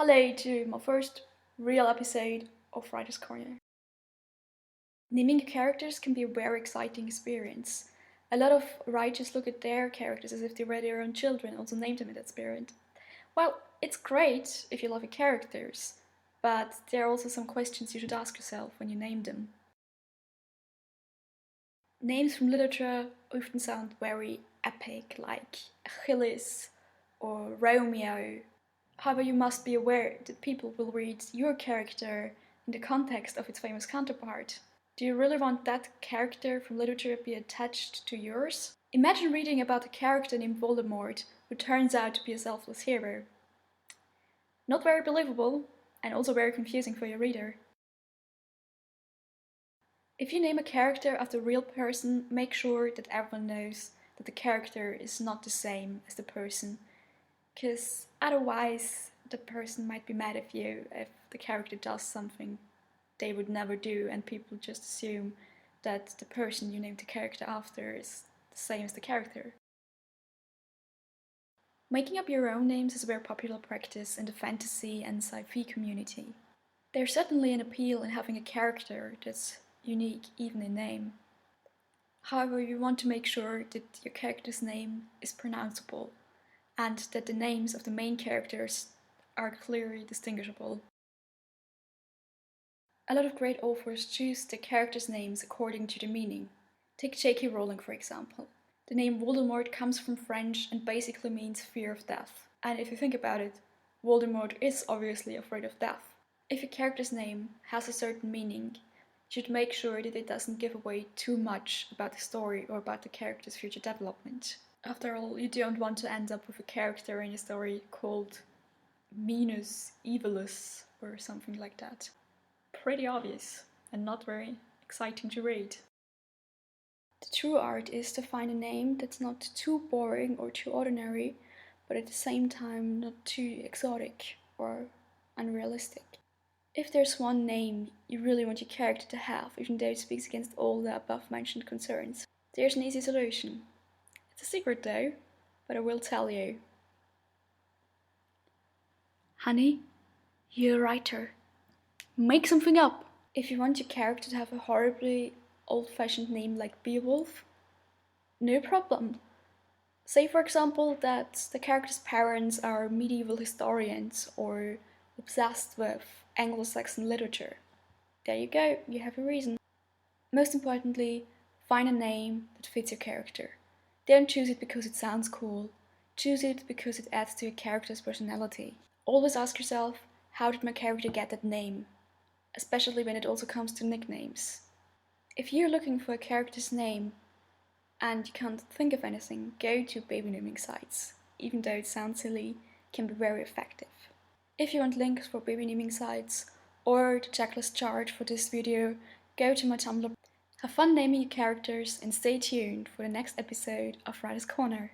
Hello to my first real episode of Writer's Corner. Naming characters can be a very exciting experience. A lot of writers look at their characters as if they were their own children, also named them in that spirit. Well, it's great if you love your characters, but there are also some questions you should ask yourself when you name them. Names from literature often sound very epic, like Achilles or Romeo. However, you must be aware that people will read your character in the context of its famous counterpart. Do you really want that character from literature to be attached to yours? Imagine reading about a character named Voldemort who turns out to be a selfless hero. Not very believable, and also very confusing for your reader. If you name a character after a real person, make sure that everyone knows that the character is not the same as the person, because otherwise the person might be mad at you if the character does something they would never do and people just assume that the person you named the character after is the same as the character. Making up your own names is a very popular practice in the fantasy and sci-fi community. There's certainly an appeal in having a character that's unique even in name. However, you want to make sure that your character's name is pronounceable and that the names of the main characters are clearly distinguishable. A lot of great authors choose the characters' names according to the meaning. Take J.K. Rowling, for example. The name Voldemort comes from French and basically means fear of death. And if you think about it, Voldemort is obviously afraid of death. If a character's name has a certain meaning, you should make sure that it doesn't give away too much about the story or about the character's future development. After all, you don't want to end up with a character in a story called Minus Evilus or something like that. Pretty obvious and not very exciting to read. The true art is to find a name that's not too boring or too ordinary, but at the same time not too exotic or unrealistic. If there's one name you really want your character to have, even though it speaks against all the above mentioned concerns, there's an easy solution. It's a secret though, but I will tell you. Honey, you're a writer. Make something up! If you want your character to have a horribly old-fashioned name like Beowulf, no problem. Say for example that the character's parents are medieval historians or obsessed with Anglo-Saxon literature. There you go, you have a reason. Most importantly, find a name that fits your character. Don't choose it because it sounds cool. Choose it because it adds to your character's personality. Always ask yourself, how did my character get that name? Especially when it also comes to nicknames. If you're looking for a character's name and you can't think of anything, go to baby naming sites. Even though it sounds silly, it can be very effective. If you want links for baby naming sites or the checklist chart for this video, go to my Tumblr. Have fun naming your characters and stay tuned for the next episode of Writer's Corner.